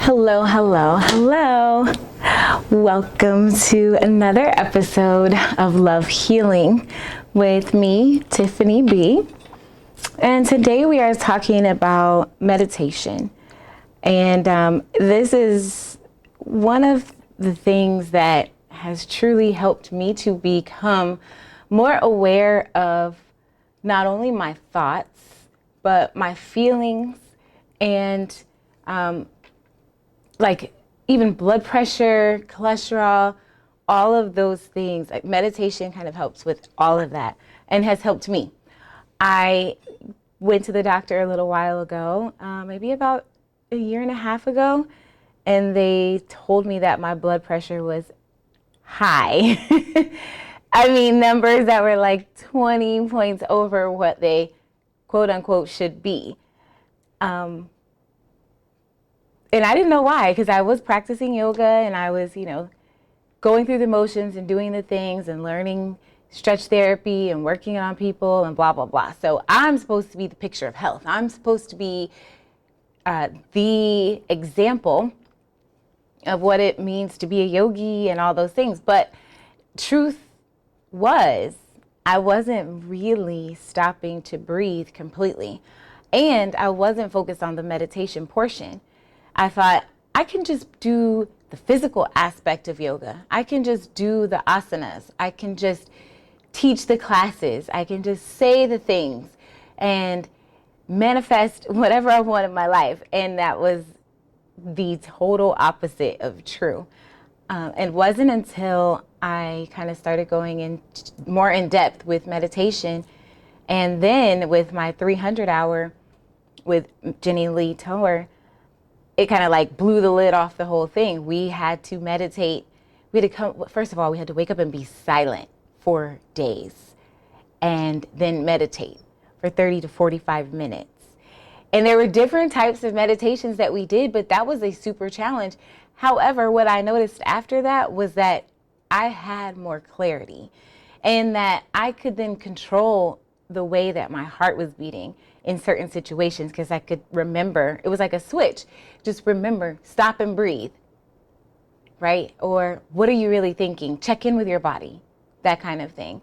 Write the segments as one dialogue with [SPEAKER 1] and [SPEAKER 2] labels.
[SPEAKER 1] Hello, hello, hello. Welcome to another episode of Love Healing with me, Tiffany B. And today we are talking about meditation. And this is one of the things that has truly helped me to become more aware of not only my thoughts, but my feelings and like even blood pressure, cholesterol, all of those things. Like meditation kind of helps with all of that and has helped me. I went to the doctor a little while ago, maybe about a year and a half ago, and they told me that my blood pressure was high. I mean, numbers that were like 20 points over what they quote unquote should be. And I didn't know why, because I was practicing yoga and I was, going through the motions and doing the things and learning stretch therapy and working on people and blah, blah, blah. So I'm supposed to be the picture of health. I'm supposed to be the example of what it means to be a yogi and all those things. But truth was, I wasn't really stopping to breathe completely. And I wasn't focused on the meditation portion. I thought, I can just do the physical aspect of yoga. I can just do the asanas. I can just teach the classes. I can just say the things and manifest whatever I want in my life. And that was the total opposite of true. It wasn't until I kind of started going in more in depth with meditation, and then with my 300 hour with Jenny Lee Tower, it kind of like blew the lid off the whole thing. We had to meditate. First of all, we had to wake up and be silent for days and then meditate for 30 to 45 minutes. And there were different types of meditations that we did, but that was a super challenge. However, what I noticed after that was that I had more clarity and that I could then control the way that my heart was beating in certain situations, because I could remember, it was like a switch. Just remember, stop and breathe, right? Or what are you really thinking? Check in with your body, that kind of thing.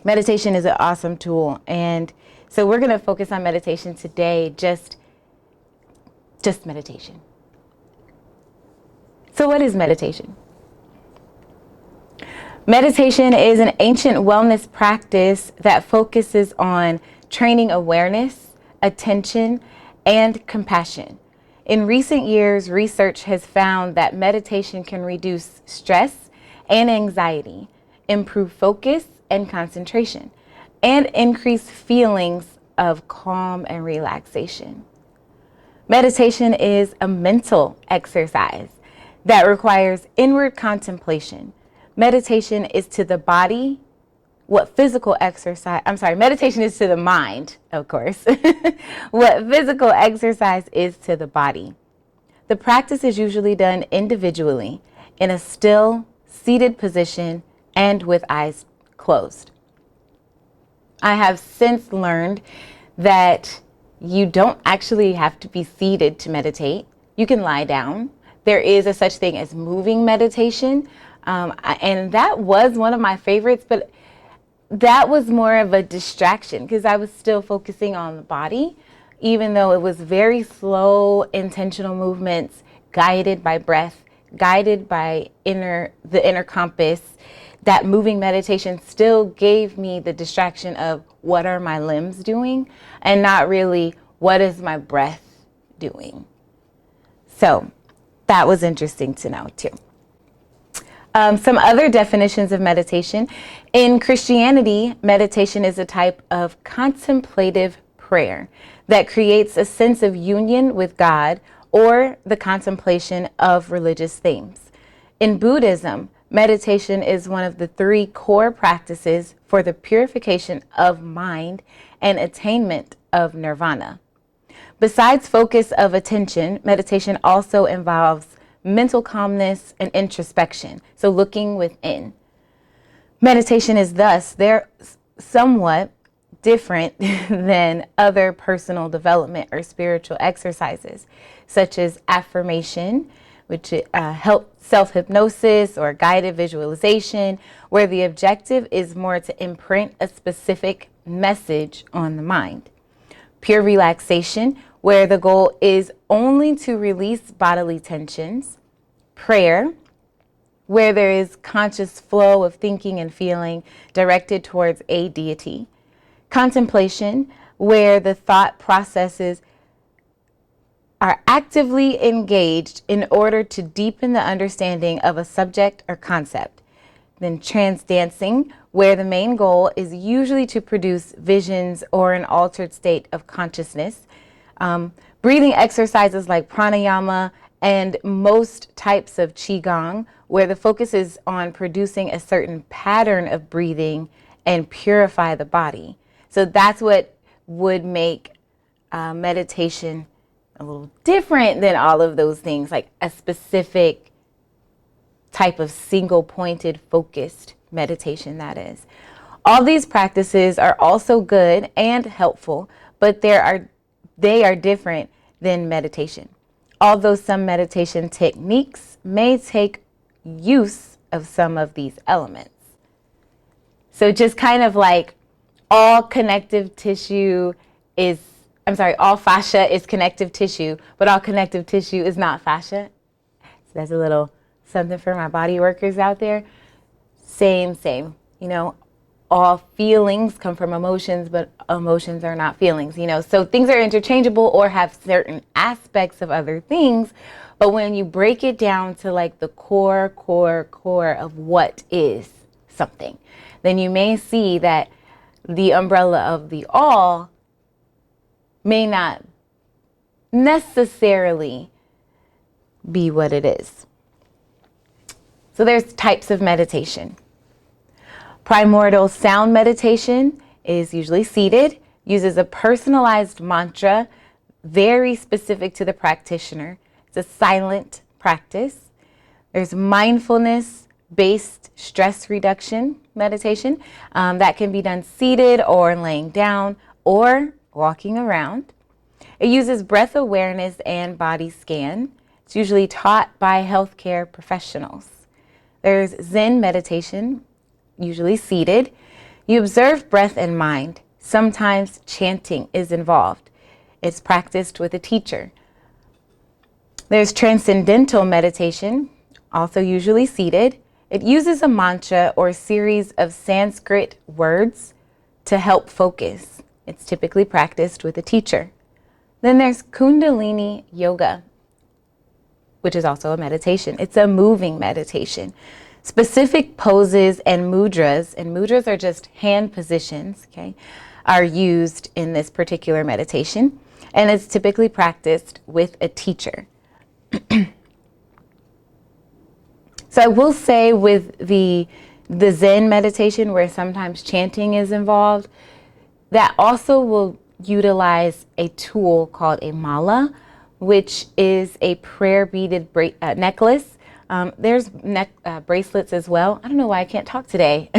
[SPEAKER 1] Meditation is an awesome tool. And so we're gonna focus on meditation today, just meditation. So what is meditation? Meditation is an ancient wellness practice that focuses on training awareness, attention, and compassion. In recent years, research has found that meditation can reduce stress and anxiety, improve focus and concentration, and increase feelings of calm and relaxation. Meditation is a mental exercise that requires inward contemplation. Meditation is to the body meditation is to the mind, of course, what physical exercise is to the body. The practice is usually done individually in a still, seated position and with eyes closed. I have since learned that you don't actually have to be seated to meditate. You can lie down. There is a such thing as moving meditation, and that was one of my favorites, but that was more of a distraction because I was still focusing on the body, even though it was very slow, intentional movements, guided by breath, guided by the inner compass. That moving meditation still gave me the distraction of what are my limbs doing and not really what is my breath doing. So that was interesting to know too. Some other definitions of meditation. In Christianity, meditation is a type of contemplative prayer that creates a sense of union with God or the contemplation of religious themes. In Buddhism, meditation is one of the 3 core practices for the purification of mind and attainment of nirvana. Besides focus of attention, meditation also involves mental calmness and introspection, so looking within. Meditation is thus somewhat different than other personal development or spiritual exercises, such as affirmation, which help self-hypnosis or guided visualization, where the objective is more to imprint a specific message on the mind. Pure relaxation, where the goal is only to release bodily tensions. Prayer, where there is conscious flow of thinking and feeling directed towards a deity. Contemplation, where the thought processes are actively engaged in order to deepen the understanding of a subject or concept. Then trance dancing, where the main goal is usually to produce visions or an altered state of consciousness. Breathing exercises like pranayama and most types of qigong, where the focus is on producing a certain pattern of breathing and purify the body. So that's what would make meditation a little different than all of those things, like a specific type of single-pointed, focused meditation, that is. All these practices are also good and helpful, but they are different than meditation. Although some meditation techniques may take use of some of these elements. So just kind of like all connective tissue is, all fascia is connective tissue, but all connective tissue is not fascia. So that's a little something for my body workers out there. Same. You know, all feelings come from emotions, but emotions are not feelings, you know. So things are interchangeable or have certain aspects of other things. But when you break it down to like the core of what is something, then you may see that the umbrella of the all may not necessarily be what it is. So there's types of meditation. Primordial sound meditation is usually seated, uses a personalized mantra very specific to the practitioner. It's a silent practice. There's mindfulness-based stress reduction meditation that can be done seated or laying down or walking around. It uses breath awareness and body scan. It's usually taught by healthcare professionals. There's Zen meditation, usually seated. You observe breath and mind. Sometimes chanting is involved. It's practiced with a teacher. There's transcendental meditation, also usually seated. It uses a mantra or series of Sanskrit words to help focus. It's typically practiced with a teacher. Then there's Kundalini yoga, which is also a meditation. It's a moving meditation. Specific poses and mudras are just hand positions, okay, are used in this particular meditation, and it's typically practiced with a teacher. So I will say with the Zen meditation, where sometimes chanting is involved, that also will utilize a tool called a mala, which is a prayer beaded necklace. There's bracelets as well. I don't know why I can't talk today.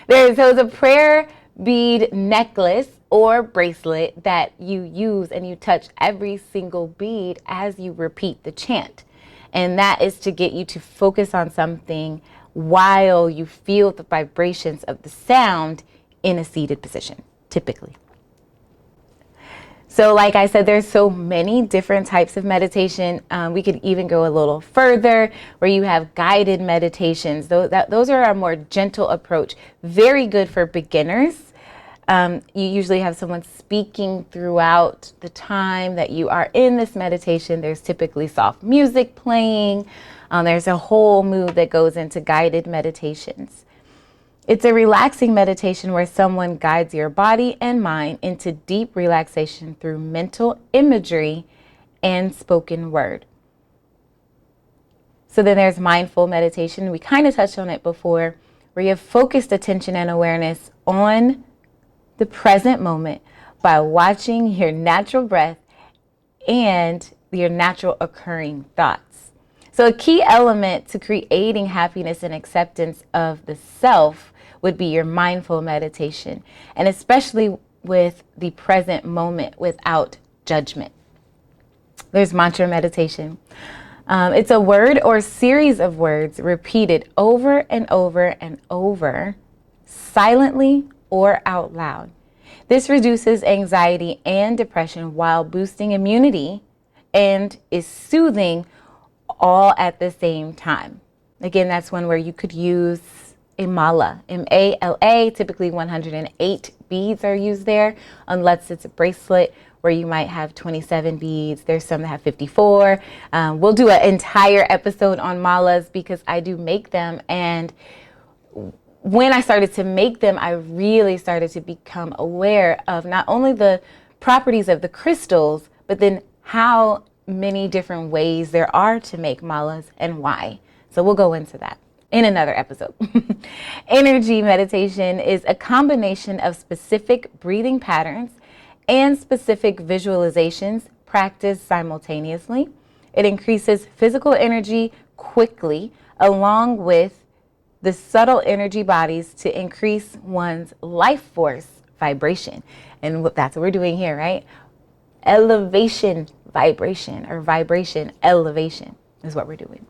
[SPEAKER 1] There's a prayer bead necklace or bracelet that you use, and you touch every single bead as you repeat the chant. And that is to get you to focus on something while you feel the vibrations of the sound in a seated position, typically. So like I said, there's so many different types of meditation. We could even go a little further where you have guided meditations. Those are a more gentle approach, very good for beginners. You usually have someone speaking throughout the time that you are in this meditation. There's typically soft music playing. There's a whole mood that goes into guided meditations. It's a relaxing meditation where someone guides your body and mind into deep relaxation through mental imagery and spoken word. So then there's mindful meditation. We kind of touched on it before, where you have focused attention and awareness on the present moment by watching your natural breath and your natural occurring thoughts. So a key element to creating happiness and acceptance of the self would be your mindful meditation, and especially with the present moment without judgment. There's mantra meditation. It's a word or series of words repeated over and over and over, silently or out loud. This reduces anxiety and depression while boosting immunity and is soothing all at the same time. Again, that's one where you could use a mala, M-A-L-A. Typically 108 beads are used there, unless it's a bracelet where you might have 27 beads. There's some that have 54. We'll do an entire episode on malas because I do make them. And when I started to make them, I really started to become aware of not only the properties of the crystals, but then how many different ways there are to make malas and why. So we'll go into that in another episode. Energy meditation is a combination of specific breathing patterns and specific visualizations practiced simultaneously. It increases physical energy quickly, along with the subtle energy bodies to increase one's life force vibration. And that's what we're doing here, right? Elevation vibration, or vibration elevation is what we're doing.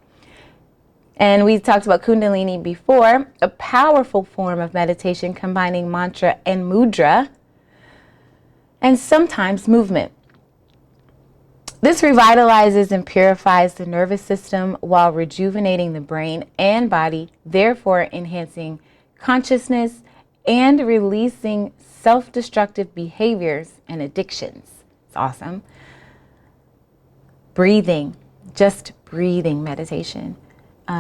[SPEAKER 1] And we talked about Kundalini before, a powerful form of meditation combining mantra and mudra, and sometimes movement. This revitalizes and purifies the nervous system while rejuvenating the brain and body, therefore enhancing consciousness and releasing self-destructive behaviors and addictions. It's awesome. Breathing, just breathing meditation.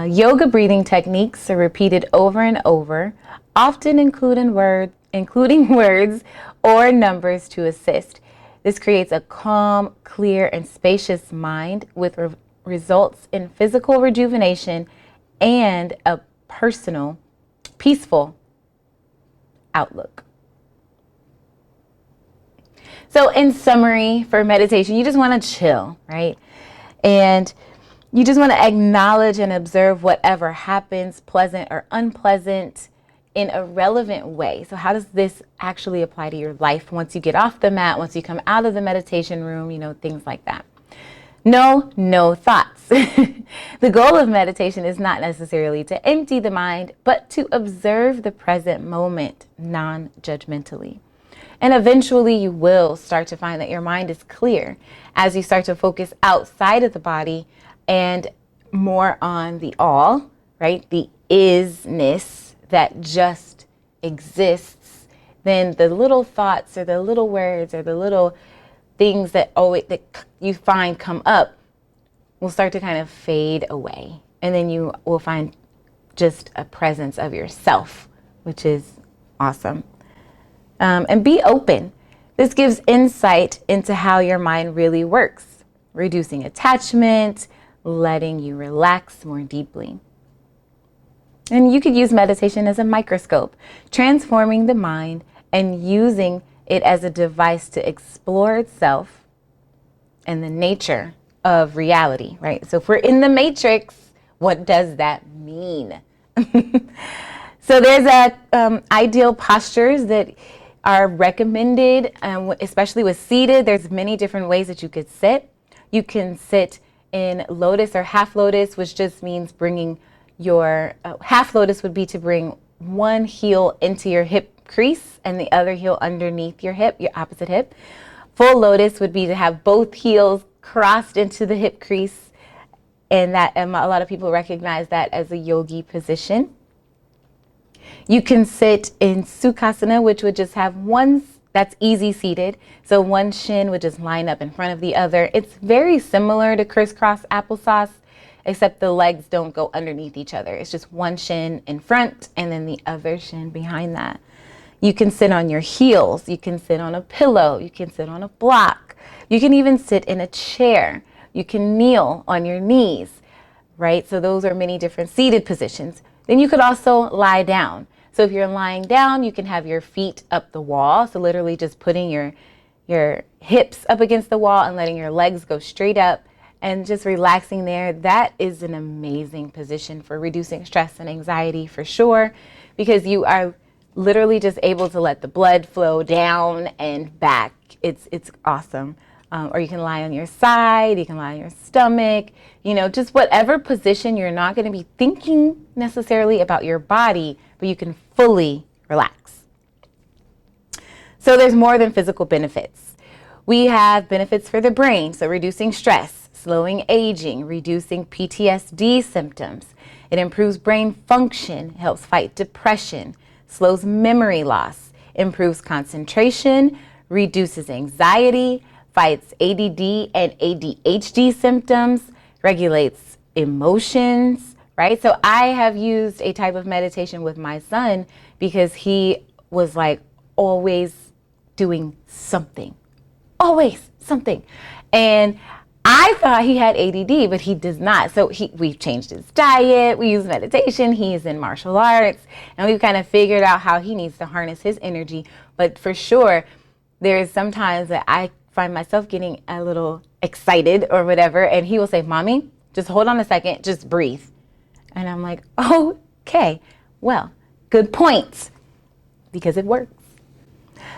[SPEAKER 1] Yoga breathing techniques are repeated over and over, often including words or numbers to assist. This creates a calm, clear, and spacious mind with results in physical rejuvenation and a personal, peaceful outlook. So in summary, for meditation, you just want to chill, right? And you just want to acknowledge and observe whatever happens, pleasant or unpleasant, in a relevant way. So how does this actually apply to your life once you get off the mat, once you come out of the meditation room, things like that. No thoughts. The goal of meditation is not necessarily to empty the mind, but to observe the present moment non-judgmentally. And eventually you will start to find that your mind is clear as you start to focus outside of the body and more on the all, right? The isness that just exists. Then the little thoughts or the little words or the little things that you find come up will start to kind of fade away. And then you will find just a presence of yourself, which is awesome. And be open. This gives insight into how your mind really works, reducing attachment, letting you relax more deeply. And you could use meditation as a microscope, transforming the mind and using it as a device to explore itself and the nature of reality, right? So if we're in the matrix, what does that mean? So there's ideal postures that are recommended, especially with seated. There's many different ways that you could sit. You can sit in lotus or half lotus, which just means bringing your half lotus would be to bring one heel into your hip crease and the other heel underneath your hip, your opposite hip. Full lotus would be to have both heels crossed into the hip crease, and that a lot of people recognize that as a yogi position. You can sit in Sukhasana, which would just have that's easy seated. So one shin would just line up in front of the other. It's very similar to crisscross applesauce, except the legs don't go underneath each other. It's just one shin in front and then the other shin behind that. You can sit on your heels. You can sit on a pillow. You can sit on a block. You can even sit in a chair. You can kneel on your knees, right? So those are many different seated positions. Then you could also lie down. So if you're lying down, you can have your feet up the wall. So literally just putting your hips up against the wall and letting your legs go straight up and just relaxing there. That is an amazing position for reducing stress and anxiety for sure, because you are literally just able to let the blood flow down and back. It's awesome. Or you can lie on your side, you can lie on your stomach, just whatever position. You're not going to be thinking necessarily about your body, but you can fully relax. So there's more than physical benefits. We have benefits for the brain, so reducing stress, slowing aging, reducing PTSD symptoms. It improves brain function, helps fight depression, slows memory loss, improves concentration, reduces anxiety, fights ADD and ADHD symptoms, regulates emotions, right? So I have used a type of meditation with my son because he was like always doing something, always something. And I thought he had ADD, but he does not. So we've changed his diet, we use meditation, he's in martial arts, and we've kind of figured out how he needs to harness his energy. But for sure, there's sometimes that I find myself getting a little excited or whatever, and he will say, "Mommy, just hold on a second, just breathe." And I'm like, okay, well, good point, because it works.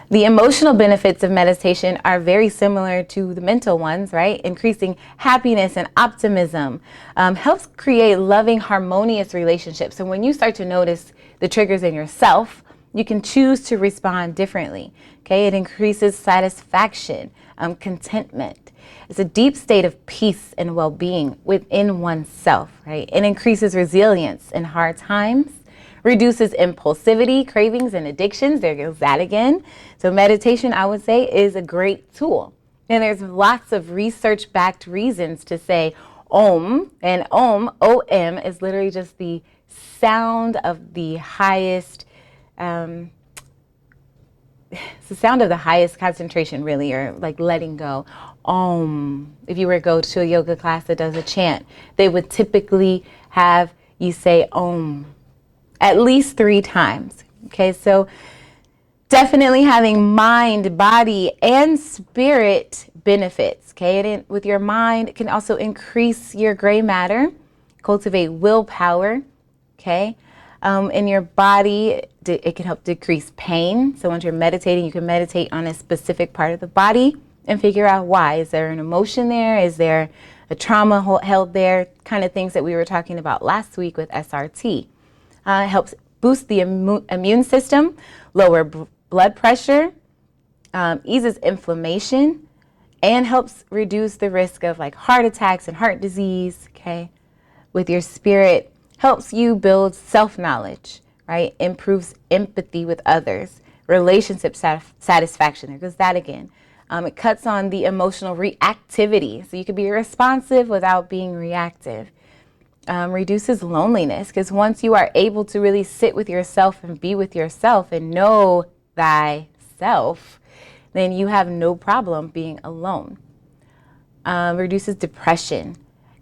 [SPEAKER 1] The emotional benefits of meditation are very similar to the mental ones, right? Increasing happiness and optimism, helps create loving, harmonious relationships. So when you start to notice the triggers in yourself, you can choose to respond differently, okay? It increases satisfaction, contentment. It's a deep state of peace and well-being within oneself, right? It increases resilience in hard times, reduces impulsivity, cravings, and addictions. There goes that again. So meditation, I would say, is a great tool. And there's lots of research-backed reasons to say Om, and Om, O-M, is literally just the sound of the highest, it's the sound of the highest concentration, really, or like letting go. Om. If you were to go to a yoga class that does a chant, they would typically have you say Om at least 3 times. Okay, so definitely having mind, body, and spirit benefits. Okay, and with your mind, it can also increase your gray matter, cultivate willpower. Okay, in your body, it can help decrease pain. So once you're meditating, you can meditate on a specific part of the body and figure out why. Is there an emotion there? Is there a trauma held there? Kind of things that we were talking about last week with SRT. It helps boost the immune system, lower blood pressure, eases inflammation, and helps reduce the risk of like heart attacks and heart disease. Okay, with your spirit, helps you build self-knowledge, right? Improves empathy with others, relationship satisfaction. There goes that again. It cuts on the emotional reactivity, so you can be responsive without being reactive. Reduces loneliness, because once you are able to really sit with yourself and be with yourself and know thyself, then you have no problem being alone. Reduces depression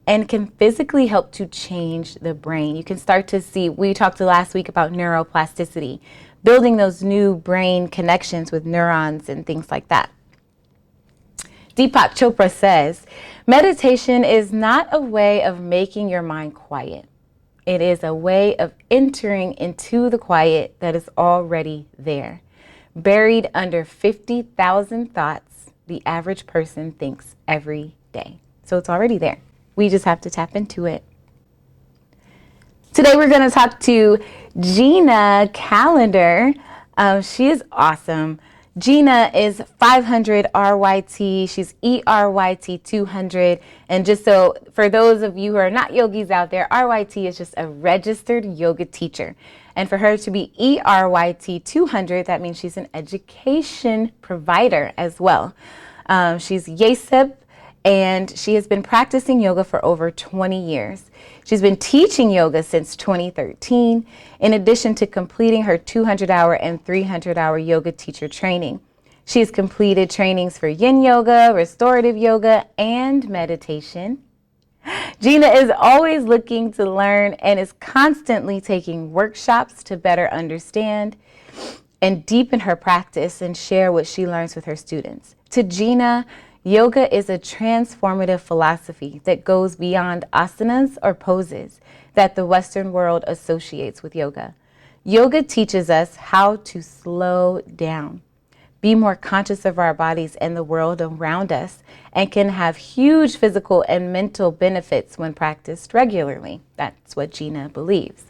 [SPEAKER 1] and can physically help to change the brain. You can start to see, we talked last week about neuroplasticity, building those new brain connections with neurons and things like that. Deepak Chopra says, meditation is not a way of making your mind quiet. It is a way of entering into the quiet that is already there. Buried under 50,000 thoughts, the average person thinks every day. So it's already there. We just have to tap into it. Today we're going to talk to Gina Callender. She is awesome. Gina is 500 RYT. She's ERYT 200. And just so for those of you who are not yogis out there, RYT is just a registered yoga teacher. And for her to be ERYT 200, that means she's an education provider as well. She's YASEB, and she has been practicing yoga for over 20 years. She's been teaching yoga since 2013, in addition to completing her 200-hour and 300-hour yoga teacher training. She has completed trainings for yin yoga, restorative yoga, and meditation. Gina is always looking to learn and is constantly taking workshops to better understand and deepen her practice and share what she learns with her students. To Gina, yoga is a transformative philosophy that goes beyond asanas or poses that the Western world associates with yoga. Yoga teaches us how to slow down, be more conscious of our bodies and the world around us, and can have huge physical and mental benefits when practiced regularly. That's what Gina believes.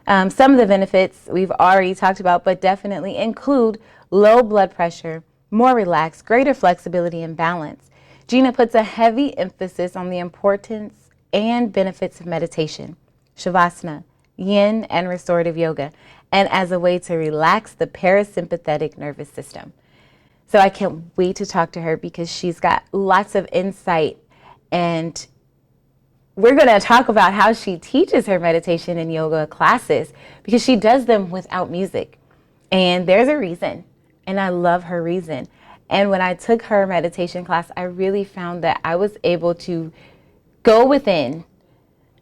[SPEAKER 1] Some of the benefits we've already talked about, but definitely include low blood pressure, more relaxed, greater flexibility and balance. Gina puts a heavy emphasis on the importance and benefits of meditation, shavasana, yin, and restorative yoga, and as a way to relax the parasympathetic nervous system. So I can't wait to talk to her because she's got lots of insight, and we're going to talk about how she teaches her meditation and yoga classes because she does them without music. And there's a reason, and I love her reason. And when I took her meditation class, I really found that I was able to go within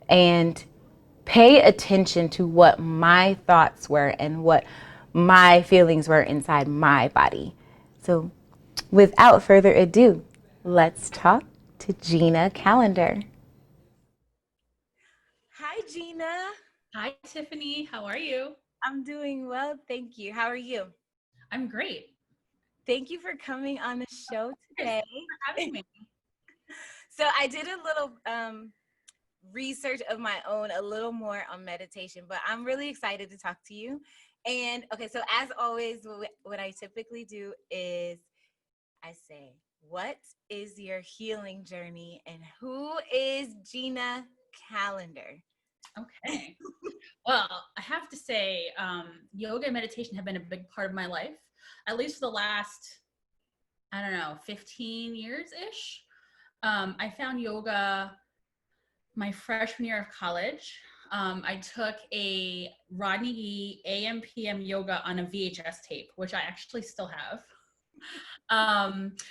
[SPEAKER 1] and pay attention to what my thoughts were and what my feelings were inside my body. So without further ado, let's talk to Gina Callender. Hi, Gina.
[SPEAKER 2] Hi, Tiffany. How are you?
[SPEAKER 1] I'm doing well, thank you. How are you?
[SPEAKER 2] I'm great.
[SPEAKER 1] Thank you for coming on the show
[SPEAKER 2] Thanks
[SPEAKER 1] today.
[SPEAKER 2] for having me.
[SPEAKER 1] So I did a little research of my own, a little more on meditation, but I'm really excited to talk to you. And okay, so as always, what I typically do is I say, what is your healing journey and who is Gina Callender?
[SPEAKER 2] Okay. Well, I have to say, yoga and meditation have been a big part of my life, at least for the last, I don't know, 15 years-ish. I found yoga my freshman year of college. I took a Rodney Yee AM/PM yoga on a VHS tape, which I actually still have.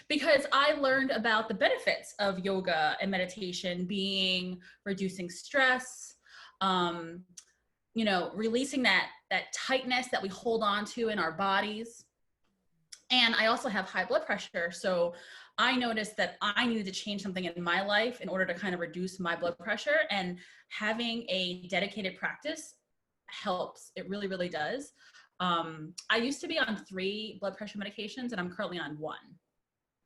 [SPEAKER 2] Because I learned about the benefits of yoga and meditation being reducing stress, um, releasing that tightness that we hold on to in our bodies. And I also have high blood pressure. So I noticed that I needed to change something in my life in order to kind of reduce my blood pressure. And having a dedicated practice helps. It really, really does. I used to be on 3 blood pressure medications and I'm currently on 1.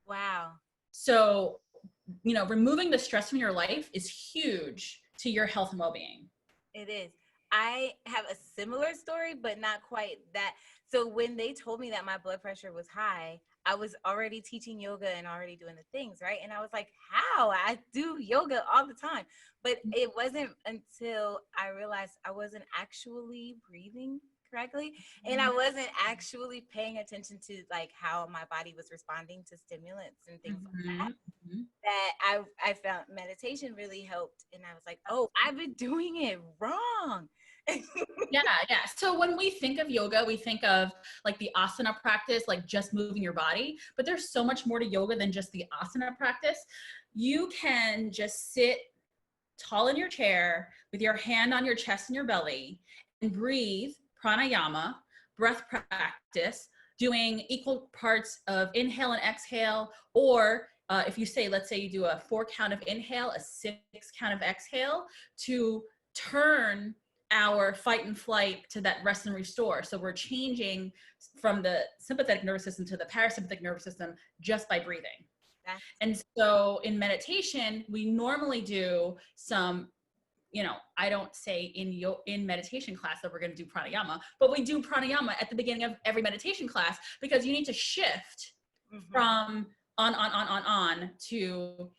[SPEAKER 1] Wow.
[SPEAKER 2] So, removing the stress from your life is huge to your health and well-being.
[SPEAKER 1] It is. I have a similar story, but not quite that. So when they told me that my blood pressure was high, I was already teaching yoga and already doing the things, right? And I was like, how? I do yoga all the time. But it wasn't until I realized I wasn't actually breathing correctly and I wasn't actually paying attention to like how my body was responding to stimulants and things like that, that I found meditation really helped. And I was like, oh, I've been doing it wrong.
[SPEAKER 2] Yeah. So when we think of yoga, we think of like the asana practice, like just moving your body. But there's so much more to yoga than just the asana practice. You can just sit tall in your chair with your hand on your chest and your belly and breathe pranayama, breath practice, doing equal parts of inhale and exhale, or if you say, let's say you do a 4 count of inhale, a 6 count of exhale, to turn our fight and flight to that rest and restore. So we're changing from the sympathetic nervous system to the parasympathetic nervous system just by breathing. And so in meditation, we normally do some, I don't say in meditation class that we're going to do pranayama, but we do pranayama at the beginning of every meditation class because you need to shift from on to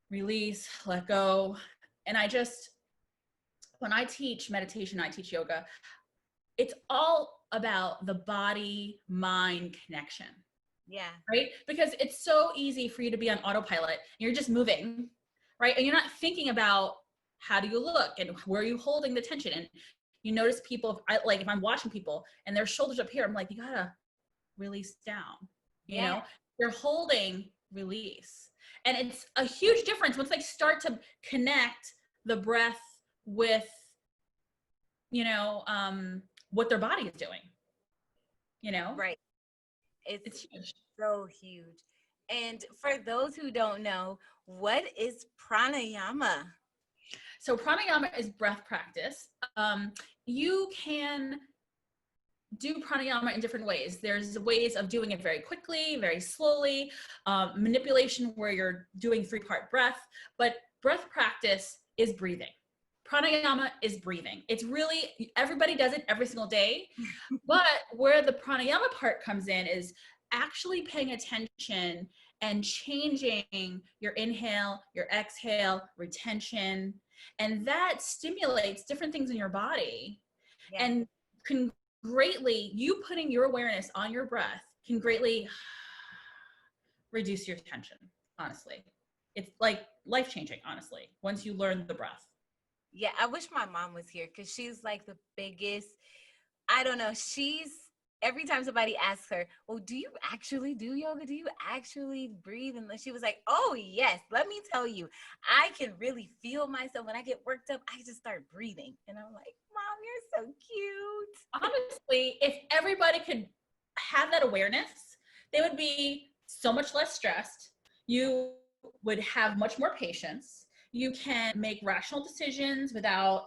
[SPEAKER 2] release, let go. And when I teach meditation, I teach yoga, it's all about the body-mind connection.
[SPEAKER 1] Yeah.
[SPEAKER 2] Right? Because it's so easy for you to be on autopilot. You're just moving, right? And you're not thinking about how do you look and where are you holding the tension. And you notice people, if I'm watching people and their shoulders up here, I'm like, you gotta release down, you know? They're holding release. And it's a huge difference once they start to connect the breath with, what their body is doing,
[SPEAKER 1] Right. It's
[SPEAKER 2] huge.
[SPEAKER 1] so huge. And for those who don't know, what is pranayama?
[SPEAKER 2] So pranayama is breath practice. You can do pranayama in different ways. There's ways of doing it very quickly, very slowly, manipulation where you're doing 3-part breath, but breath practice is breathing. Pranayama is breathing. It's really, everybody does it every single day, but where the pranayama part comes in is actually paying attention and changing your inhale, your exhale, retention, and that stimulates different things in your body.
[SPEAKER 1] Yeah.
[SPEAKER 2] And can greatly, you putting your awareness on your breath can greatly reduce your tension, honestly. It's like life-changing, honestly, once you learn the breath.
[SPEAKER 1] Yeah, I wish my mom was here because she's like the biggest, I don't know, every time somebody asks her, well, do you actually do yoga? Do you actually breathe? And she was like, oh, yes, let me tell you, I can really feel myself. When I get worked up, I just start breathing. And I'm like, Mom, you're so cute.
[SPEAKER 2] Honestly, if everybody could have that awareness, they would be so much less stressed. You would have much more patience. You can make rational decisions without,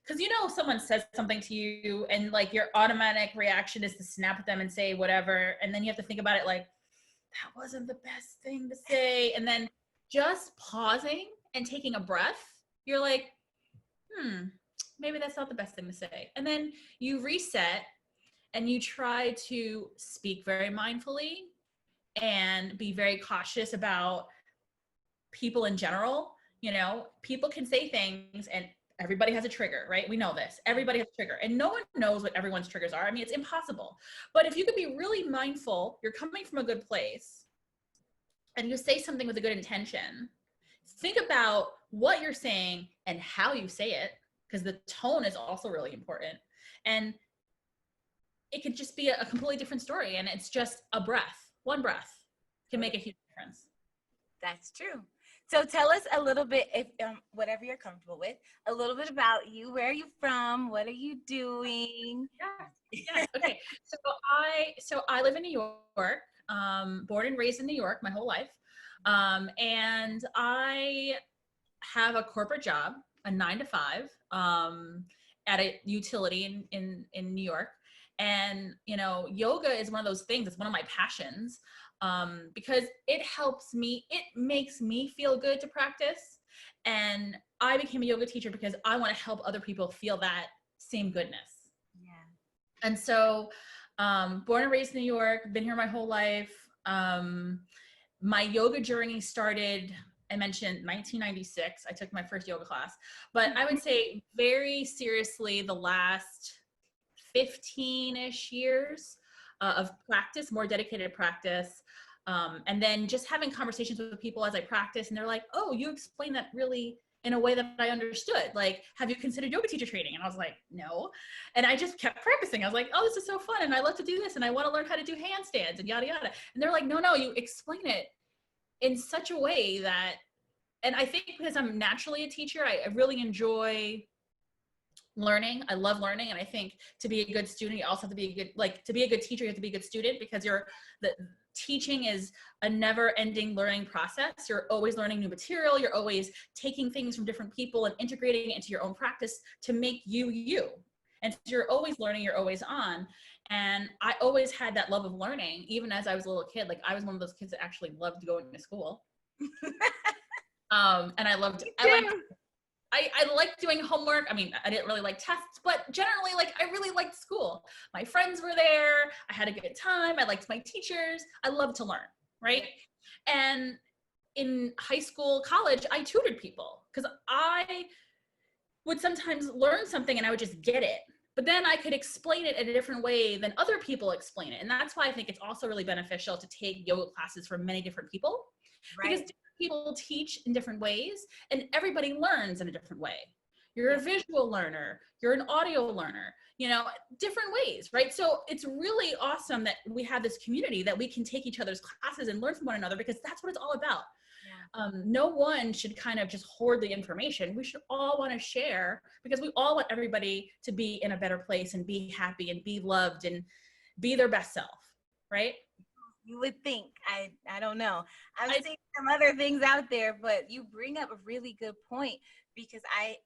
[SPEAKER 2] because someone says something to you and like your automatic reaction is to snap at them and say whatever, and then you have to think about it like, that wasn't the best thing to say. And then just pausing and taking a breath, you're like, maybe that's not the best thing to say. And then you reset and you try to speak very mindfully and be very cautious about people in general. People can say things and everybody has a trigger, right? We know this. Everybody has a trigger and no one knows what everyone's triggers are. I mean, it's impossible. But if you could be really mindful, you're coming from a good place and you say something with a good intention, think about what you're saying and how you say it, because the tone is also really important. And it could just be a completely different story. And it's just a breath. One breath can make a huge difference.
[SPEAKER 1] That's true. So tell us a little bit, if whatever you're comfortable with, a little bit about you. Where are you from? What are you doing?
[SPEAKER 2] Yeah. Okay. So I live in New York, born and raised in New York my whole life. And I have a corporate job, a 9 to 5, at a utility in New York. And, yoga is one of those things. It's one of my passions, because it makes me feel good to practice. And I became a yoga teacher because I want to help other people feel that same goodness.
[SPEAKER 1] Yeah.
[SPEAKER 2] And so, born and raised in New York, been here my whole life. My yoga journey started, I mentioned 1996. I took my first yoga class, but I would say very seriously the last 15-ish years of practice, more dedicated practice. And then just having conversations with people as I practice, and they're like, oh, you explained that really in a way that I understood. Like, have you considered yoga teacher training? And I was like, no. And I just kept practicing. I was like, oh, this is so fun. And I love to do this. And I want to learn how to do handstands and yada, yada. And they're like, no, you explain it in such a way that, and I think because I'm naturally a teacher, I really enjoy learning. I love learning. And I think to be a good student, you also have to be to be a good teacher, you have to be a good student, because the teaching is a never ending learning process. You're always learning new material. You're always taking things from different people and integrating it into your own practice to make you. And so you're always learning, you're always on. And I always had that love of learning, even as I was a little kid. Like, I was one of those kids that actually loved going to school. And I liked doing homework. I mean, I didn't really like tests, but generally, I really liked school. My friends were there. I had a good time. I liked my teachers. I loved to learn, right? And in high school, college, I tutored people because I would sometimes learn something and I would just get it. But then I could explain it in a different way than other people explain it. And that's why I think it's also really beneficial to take yoga classes from many different people. Right. Because different people teach in different ways and everybody learns in a different way. You're a visual learner, you're an audio learner, different ways, right? So it's really awesome that we have this community that we can take each other's classes and learn from one another, because that's what it's all about. Yeah. No one should kind of just hoard the information. We should all want to share, because we all want everybody to be in a better place and be happy and be loved and be their best self, right?
[SPEAKER 1] You would think. I don't know. I've
[SPEAKER 2] I,
[SPEAKER 1] seen some other things out there, but you bring up a really good point because I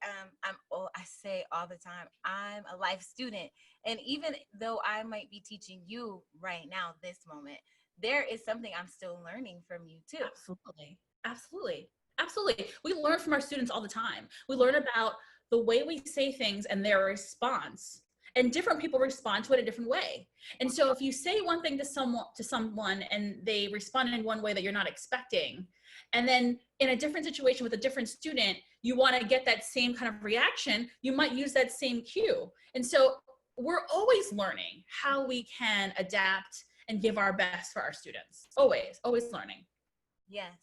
[SPEAKER 1] say all the time, I'm a life student. And even though I might be teaching you right now, this moment, there is something I'm still learning from you too.
[SPEAKER 2] absolutely. Absolutely. Absolutely. We learn from our students all the time. We learn about the way we say things and their response. And different people respond to it a different way. And so if you say one thing to someone and they respond in one way that you're not expecting, and then in a different situation with a different student, you want to get that same kind of reaction, you might use that same cue. And so we're always learning how we can adapt and give our best for our students. Always, always learning.
[SPEAKER 1] Yes.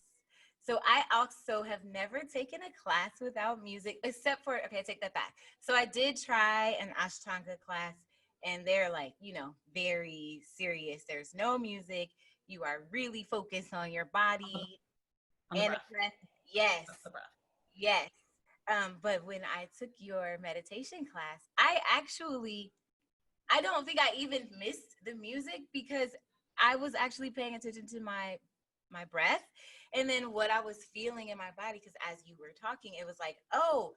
[SPEAKER 1] So I also have never taken a class without music, except for, okay, I take that back. So I did try an Ashtanga class, and they're like, very serious. There's no music. You are really focused on your body
[SPEAKER 2] On the
[SPEAKER 1] and the
[SPEAKER 2] breath.
[SPEAKER 1] breath. Yes,
[SPEAKER 2] That's the breath.
[SPEAKER 1] yes. But when I took your meditation class, I don't think I even missed the music because I was actually paying attention to my breath and then what I was feeling in my body, because as you were talking it was like, oh,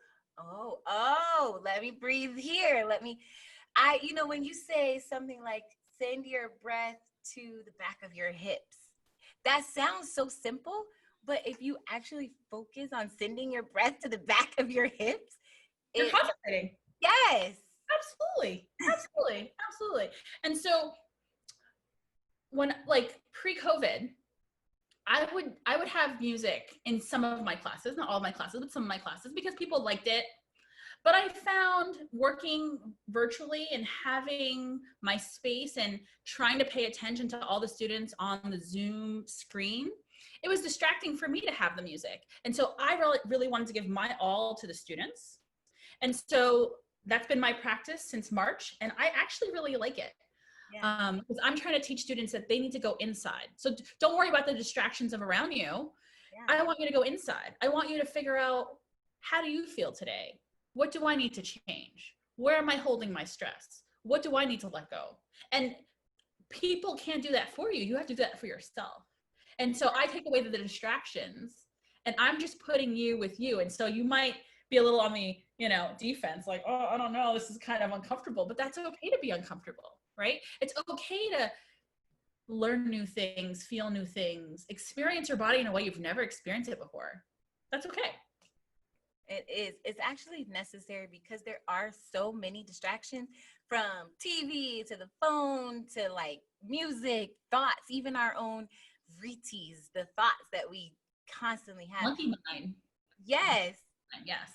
[SPEAKER 1] let me breathe here, when you say something like send your breath to the back of your hips, that sounds so simple, but if you actually focus on sending your breath to the back of your hips,
[SPEAKER 2] You're
[SPEAKER 1] it
[SPEAKER 2] concentrating.
[SPEAKER 1] yes.
[SPEAKER 2] Absolutely. Absolutely. Absolutely. And so when like pre-COVID, I would have music in some of my classes, not all of my classes, but some of my classes because people liked it. But I found working virtually and having my space and trying to pay attention to all the students on the Zoom screen, it was distracting for me to have the music. And so I really wanted to give my all to the students. And so that's been my practice since March, and I actually really like it.
[SPEAKER 1] Yeah.
[SPEAKER 2] Because I'm trying to teach students that they need to go inside. So don't worry about the distractions of around you.
[SPEAKER 1] Yeah.
[SPEAKER 2] I want you to go inside. I want you to figure out, how do you feel today? What do I need to change? Where am I holding my stress? What do I need to let go? And people can't do that for you. You have to do that for yourself. And so I take away the distractions and I'm just putting you with you. And so you might be a little on the, defense, like, oh, I don't know, this is kind of uncomfortable, but that's okay to be uncomfortable, right? It's okay to learn new things, feel new things, experience your body in a way you've never experienced it before. That's okay.
[SPEAKER 1] It is. It's actually necessary because there are so many distractions, from TV to the phone to like music, thoughts, even our own vritis, the thoughts that we constantly have.
[SPEAKER 2] Monkey mind.
[SPEAKER 1] Yes.
[SPEAKER 2] Yes.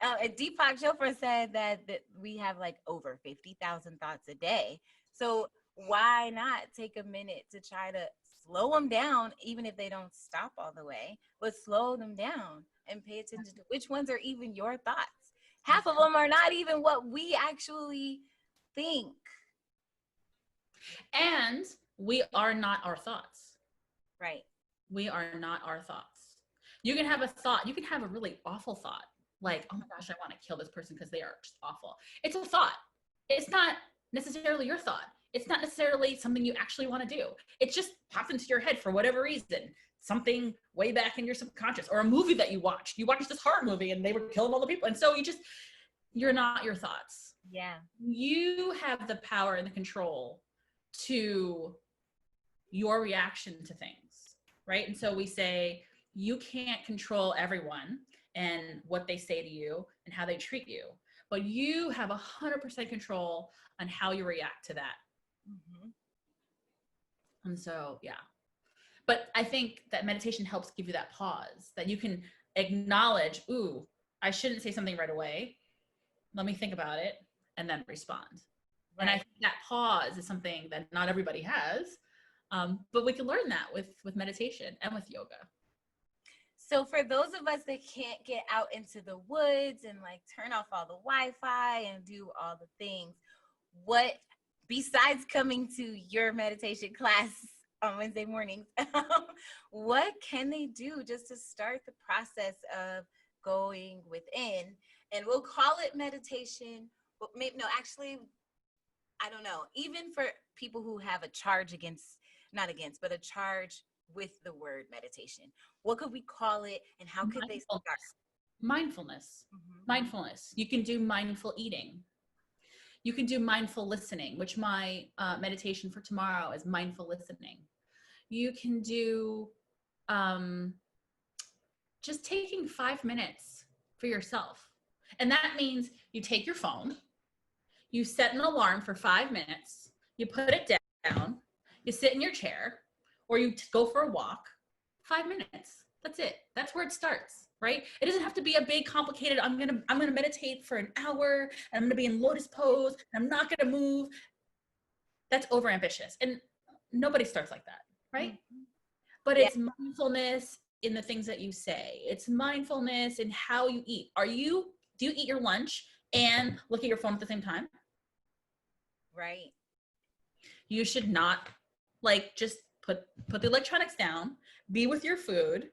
[SPEAKER 1] And Deepak Chopra said that we have like over 50,000 thoughts a day. So why not take a minute to try to slow them down, even if they don't stop all the way, but slow them down and pay attention to which ones are even your thoughts. Half of them are not even what we actually think.
[SPEAKER 2] And we are not our thoughts.
[SPEAKER 1] Right.
[SPEAKER 2] We are not our thoughts. You can have a thought, you can have a really awful thought, like, oh my gosh, I want to kill this person because they are just awful. It's a thought. It's not necessarily your thought. It's not necessarily something you actually want to do. It just popped into your head for whatever reason, something way back in your subconscious, or a movie that you watched. You watched this horror movie and they were killing all the people. And so you're not your thoughts.
[SPEAKER 1] Yeah.
[SPEAKER 2] You have the power and the control to your reaction to things, right? And so we say, you can't control everyone and what they say to you and how they treat you, but you have 100% control on how you react to that.
[SPEAKER 1] Mm-hmm.
[SPEAKER 2] And so, yeah. But I think that meditation helps give you that pause, that you can acknowledge, ooh, I shouldn't say something right away. Let me think about it and then respond. Right. And I think that pause is something that not everybody has, but we can learn that with meditation and with yoga.
[SPEAKER 1] So for those of us that can't get out into the woods and like turn off all the Wi-Fi and do all the things, what, besides coming to your meditation class on Wednesday mornings, what can they do just to start the process of going within? And we'll call it meditation, but maybe, no, actually, I don't know. Even for people who have a charge against not against, but a charge with the word meditation. What could we call it, and how could they start?
[SPEAKER 2] Mindfulness.
[SPEAKER 1] Mm-hmm.
[SPEAKER 2] Mindfulness. You can do mindful eating. You can do mindful listening, which my meditation for tomorrow is mindful listening. You can do just taking 5 minutes for yourself. And that means you take your phone, you set an alarm for 5 minutes, you put it down, you sit in your chair, or you go for a walk. 5 minutes. That's it. That's where it starts, right? It doesn't have to be a big, complicated, I'm gonna meditate for an hour, and I'm gonna be in lotus pose, and I'm not gonna move. That's overambitious. And nobody starts like that, right? Mm-hmm. But it's mindfulness in the things that you say. It's mindfulness in how you eat. Do you eat your lunch and look at your phone at the same time?
[SPEAKER 1] Right.
[SPEAKER 2] You should not, like, just put the electronics down, be with your food,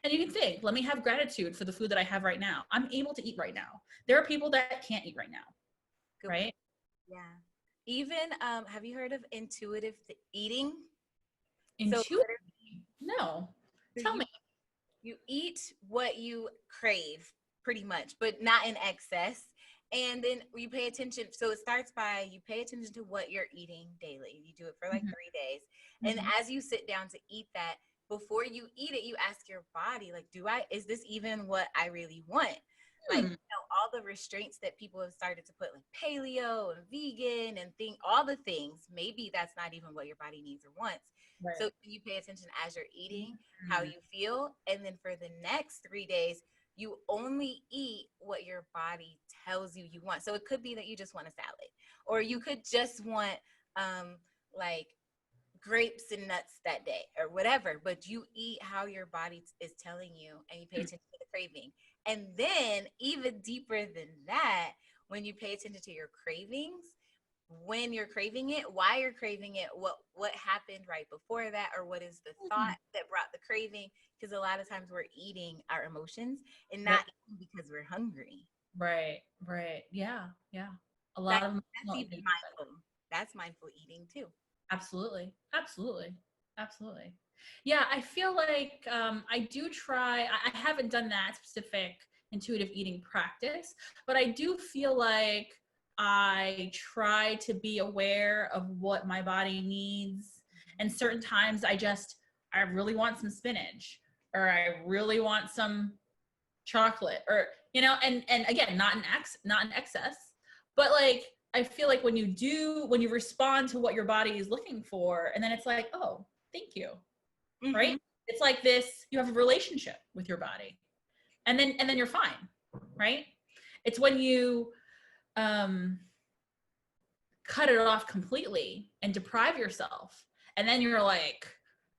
[SPEAKER 2] and you can think, let me have gratitude for the food that I have right now. I'm able to eat right now. There are people that can't eat right now. Good right?
[SPEAKER 1] Yeah. Even, have you heard of intuitive eating?
[SPEAKER 2] Intuitive? No. Tell me.
[SPEAKER 1] You eat what you crave, pretty much, but not in excess. And then you pay attention. So it starts by you pay attention to what you're eating daily. You do it for like 3 days. And as you sit down to eat that, before you eat it, you ask your body, like, is this even what I really want? Like, all the restraints that people have started to put, like paleo and vegan and all the things, maybe that's not even what your body needs or wants. Right. So you pay attention as you're eating, how you feel. And then for the next 3 days, you only eat what your body tells you want. So it could be that you just want a salad, or you could just want like grapes and nuts that day or whatever, but you eat how your body is telling you, and you pay attention to the craving. And then even deeper than that, when you pay attention to your cravings, when you're craving it, why you're craving it, what happened right before that, or what is the thought that brought the craving? Because a lot of times we're eating our emotions and not eating because we're hungry.
[SPEAKER 2] Right. Yeah. A lot of
[SPEAKER 1] that's even mindful. That's mindful eating too.
[SPEAKER 2] Absolutely. Yeah, I feel like I do try. I haven't done that specific intuitive eating practice, but I do feel like I try to be aware of what my body needs. And certain times I really want some spinach, or I really want some chocolate, or, and again, not in excess, but like, I feel like when you respond to what your body is looking for, and then it's like, oh, thank you. Right? It's like this, you have a relationship with your body, and then you're fine, right? It's when you cut it off completely and deprive yourself, and then you're like,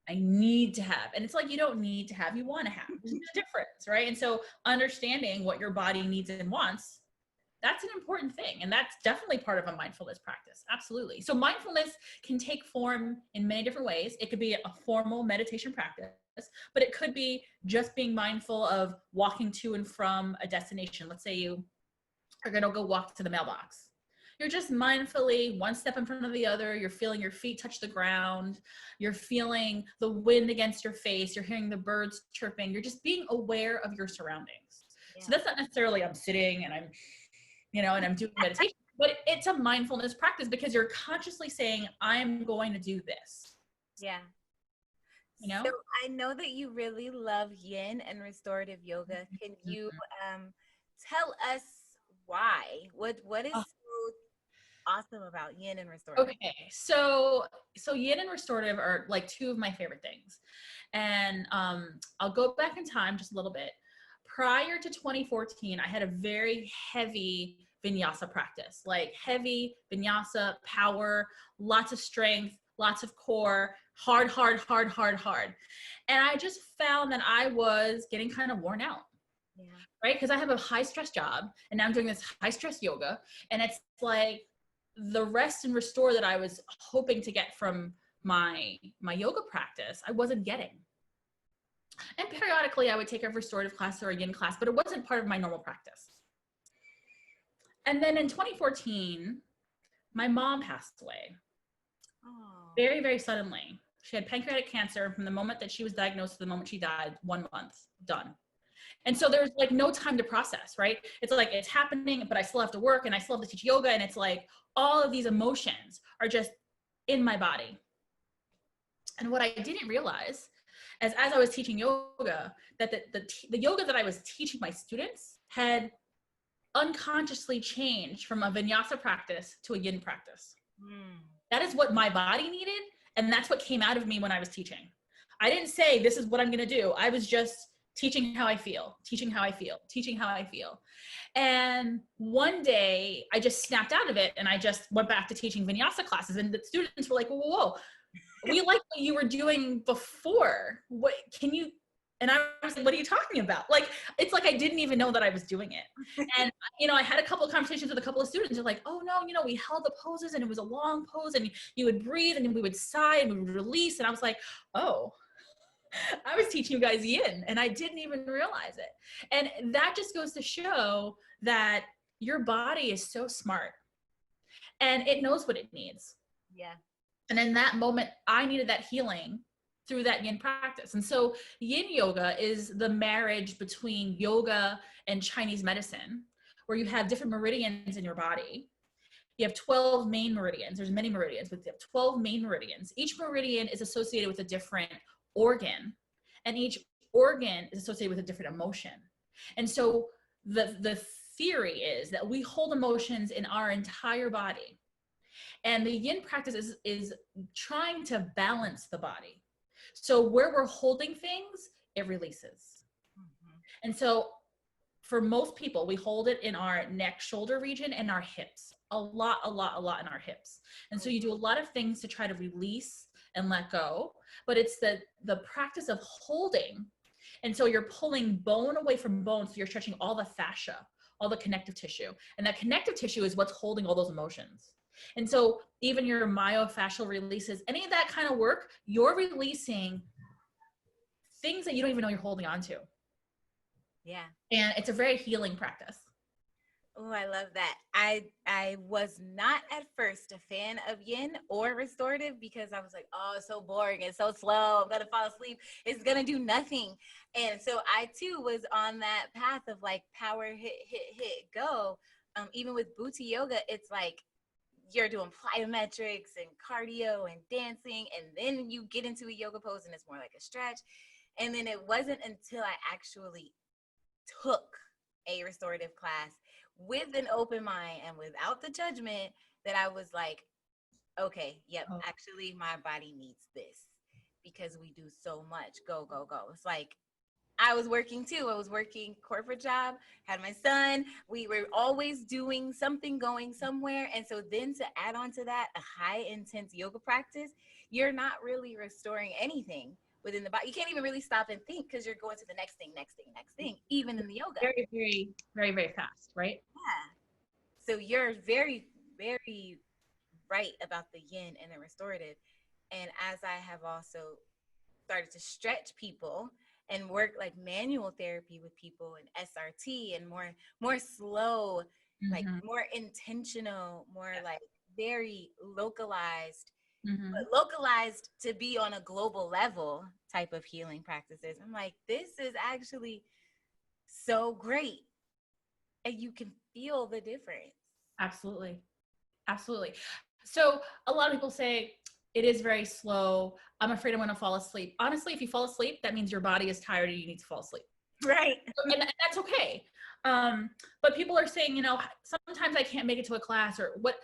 [SPEAKER 2] I need to have, and it's like, you don't need to have, you want to have. There's a difference, right? And so understanding what your body needs and wants, that's an important thing. And that's definitely part of a mindfulness practice. Absolutely. So mindfulness can take form in many different ways. It could be a formal meditation practice, but it could be just being mindful of walking to and from a destination. Let's say you are going to go walk to the mailbox. You're just mindfully one step in front of the other. You're feeling your feet touch the ground. You're feeling the wind against your face. You're hearing the birds chirping. You're just being aware of your surroundings. Yeah. So that's not necessarily I'm sitting and I'm doing meditation, but it's a mindfulness practice, because you're consciously saying, I'm going to do this.
[SPEAKER 1] Yeah. So I know that you really love yin and restorative yoga. Can you tell us why? What is so awesome about yin and restorative?
[SPEAKER 2] Okay, so yin and restorative are like two of my favorite things. And I'll go back in time just a little bit. Prior to 2014, I had a very heavy vinyasa practice, like heavy vinyasa, power, lots of strength, lots of core, hard. And I just found that I was getting kind of worn out, right? Because I have a high stress job, and now I'm doing this high stress yoga. And it's like the rest and restore that I was hoping to get from my yoga practice, I wasn't getting. And periodically I would take a restorative class or a yin class, but it wasn't part of my normal practice. And then in 2014, my mom passed away. Very, very suddenly. She had pancreatic cancer from the moment that she was diagnosed to the moment she died, 1 month, done. And so there's like no time to process, right? It's like it's happening, but I still have to work and I still have to teach yoga. And it's like all of these emotions are just in my body. And what I didn't realize as I was teaching yoga, that the yoga that I was teaching my students had unconsciously changed from a vinyasa practice to a yin practice. That is what my body needed. And that's what came out of me when I was teaching. I didn't say, this is what I'm going to do. I was just teaching how I feel, teaching how I feel, teaching how I feel. And one day I just snapped out of it and I just went back to teaching vinyasa classes. And the students were like, whoa, whoa, whoa. We like what you were doing before. What can you? And I was like, what are you talking about? Like, it's like I didn't even know that I was doing it. And, I had a couple of conversations with a couple of students. They're like, oh no, we held the poses and it was a long pose and you would breathe and we would sigh and we would release. And I was like, oh, I was teaching you guys yin and I didn't even realize it. And that just goes to show that your body is so smart and it knows what it needs.
[SPEAKER 1] Yeah.
[SPEAKER 2] And in that moment, I needed that healing through that yin practice. And so yin yoga is the marriage between yoga and Chinese medicine, where you have different meridians in your body. You have 12 main meridians. There's many meridians, but you have 12 main meridians. Each meridian is associated with a different organ, and each organ is associated with a different emotion. And so the theory is that we hold emotions in our entire body. And the yin practice is trying to balance the body. So where we're holding things, it releases. And so for most people, we hold it in our neck, shoulder region and our hips. A lot in our hips. And so you do a lot of things to try to release and let go, but it's the practice of holding. And so you're pulling bone away from bone. So you're stretching all the fascia, all the connective tissue. And that connective tissue is what's holding all those emotions. And so even your myofascial releases, any of that kind of work, you're releasing things that you don't even know you're holding on to.
[SPEAKER 1] Yeah.
[SPEAKER 2] And it's a very healing practice.
[SPEAKER 1] Oh, I love that. I was not at first a fan of yin or restorative because I was like, oh, it's so boring. It's so slow. I'm going to fall asleep. It's going to do nothing. And so I too was on that path of like power, hit, go. Even with booty yoga, it's like you're doing plyometrics and cardio and dancing. And then you get into a yoga pose and it's more like a stretch. And then it wasn't until I actually took a restorative class with an open mind and without the judgment that I was like, okay, yep, actually my body needs this because we do so much. Go. It's like I was working too. I was working corporate job, had my son. We were always doing something, going somewhere. And so then to add on to that, a high intense yoga practice, you're not really restoring anything within the body. You can't even really stop and think because you're going to the next thing, even in the yoga.
[SPEAKER 2] Very, very, very, very fast, right?
[SPEAKER 1] Yeah. So you're very, very right about the yin and the restorative. And as I have also started to stretch people and work like manual therapy with people and SRT and more slow, like more intentional, more like very localized, but localized to be on a global level type of healing practices. I'm like, this is actually so great. And you can feel the difference.
[SPEAKER 2] Absolutely. So a lot of people say it is very slow. I'm afraid I'm going to fall asleep. Honestly, if you fall asleep, that means your body is tired and you need to fall asleep.
[SPEAKER 1] Right.
[SPEAKER 2] And that's okay. But people are saying, sometimes I can't make it to a class, or what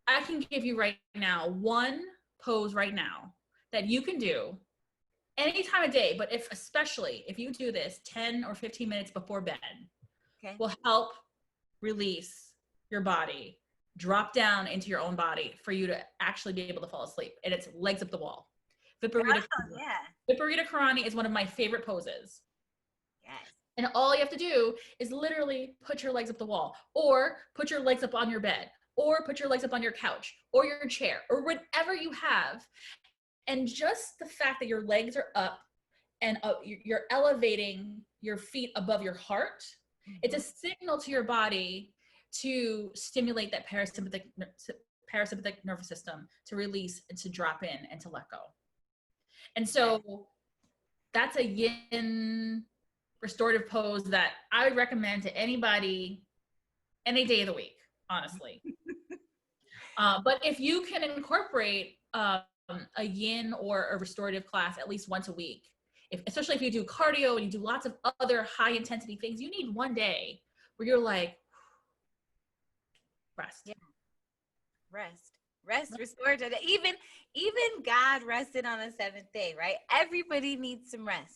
[SPEAKER 2] I can give you right now, one pose right now that you can do any time of day, but especially if you do this 10 or 15 minutes before bed, will help release your body, drop down into your own body for you to actually be able to fall asleep. And it's legs up the wall. Viparita Karani is one of my favorite poses.
[SPEAKER 1] Yes.
[SPEAKER 2] And all you have to do is literally put your legs up the wall, or put your legs up on your bed, or put your legs up on your couch or your chair or whatever you have. And just the fact that your legs are up and you're elevating your feet above your heart, it's a signal to your body to stimulate that parasympathetic nervous system to release and to drop in and to let go. And so that's a yin restorative pose that I would recommend to anybody any day of the week, honestly. But if you can incorporate a yin or a restorative class at least once a week, especially if you do cardio and you do lots of other high intensity things, you need one day where you're like, rest.
[SPEAKER 1] Yeah. Rest, restore. Even God rested on the seventh day, right? Everybody needs some rest.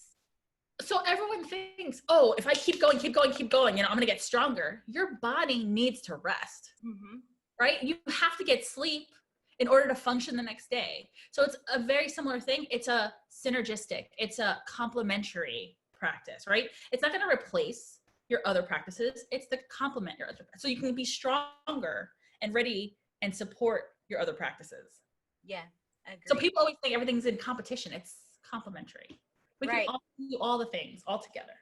[SPEAKER 2] So everyone thinks, oh, if I keep going, I'm going to get stronger. Your body needs to rest, right? You have to get sleep in order to function the next day. So it's a very similar thing. It's a synergistic, it's a complementary practice, right? It's not going to replace your other practices. It's to complement your other practices. So you can be stronger and ready and support your other practices.
[SPEAKER 1] Yeah, agreed.
[SPEAKER 2] So people always think everything's in competition. It's complementary. We can all do all the things all together.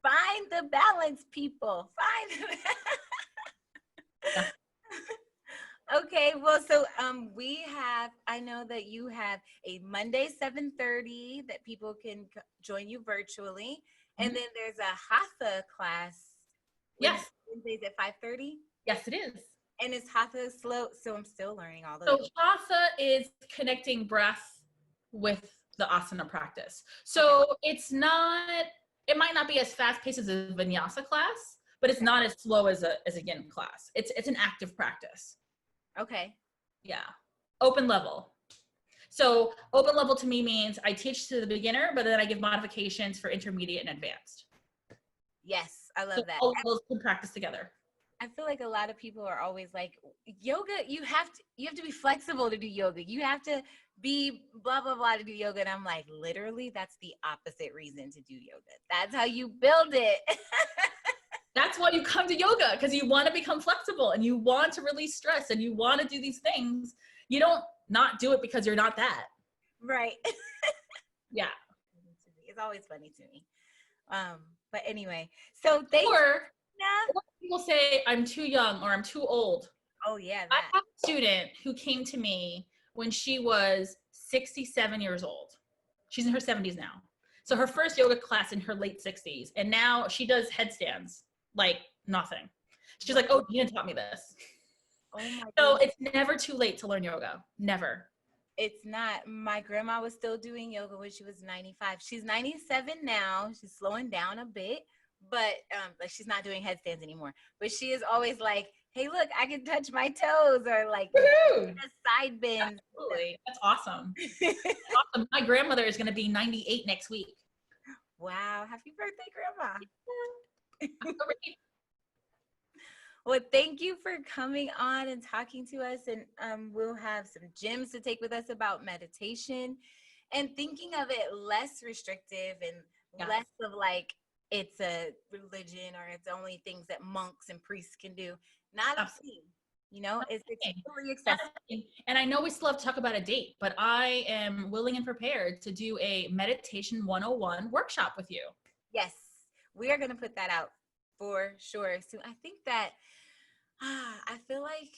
[SPEAKER 1] Find the balance, people. Find the balance. Okay, well, so I know that you have a Monday 7:30 that people can join you virtually, and then there's a Hatha class.
[SPEAKER 2] Yes.
[SPEAKER 1] Wednesdays at 5:30.
[SPEAKER 2] Yes, it is.
[SPEAKER 1] And is Hatha slow? So I'm still learning all those.
[SPEAKER 2] So Hatha is connecting breath with the asana practice. So it might not be as fast paced as a vinyasa class, but it's not as slow as a yin class. It's an active practice.
[SPEAKER 1] Okay.
[SPEAKER 2] Yeah. Open level. So open level to me means I teach to the beginner, but then I give modifications for intermediate and advanced.
[SPEAKER 1] Yes, I love that.
[SPEAKER 2] All levels can practice together.
[SPEAKER 1] I feel like a lot of people are always like, yoga, you have to be flexible to do yoga. You have to be blah, blah, blah to do yoga. And I'm like, literally, that's the opposite reason to do yoga. That's how you build it.
[SPEAKER 2] That's why you come to yoga, because you want to become flexible and you want to release stress and you want to do these things. You don't not do it because you're not that.
[SPEAKER 1] Right.
[SPEAKER 2] Yeah.
[SPEAKER 1] It's always funny to me. But anyway, so
[SPEAKER 2] or people say I'm too young or I'm too old.
[SPEAKER 1] Oh yeah.
[SPEAKER 2] I have a student who came to me when she was 67 years old. She's in her 70s now. So her first yoga class in her late 60s. And now she does headstands like nothing. She's like, oh, Gina taught me this.
[SPEAKER 1] Oh my
[SPEAKER 2] so it's never too late to learn yoga. Never.
[SPEAKER 1] It's not. My grandma was still doing yoga when she was 95. She's 97 now. She's slowing down a bit, but like she's not doing headstands anymore. But she is always like, hey, look, I can touch my toes, or like a side bend.
[SPEAKER 2] Absolutely. That's awesome. That's awesome. My grandmother is going to be 98 next week.
[SPEAKER 1] Wow. Happy birthday, Grandma. Well, thank you for coming on and talking to us. And we'll have some gems to take with us about meditation and thinking of it less restrictive and less of like it's a religion or it's only things that monks and priests can do. Not a thing, you know, it's really accessible.
[SPEAKER 2] And I know we still have to talk about a date, but I am willing and prepared to do a meditation 101 workshop with you.
[SPEAKER 1] Yes, we are going to put that out for sure. So I think that I feel like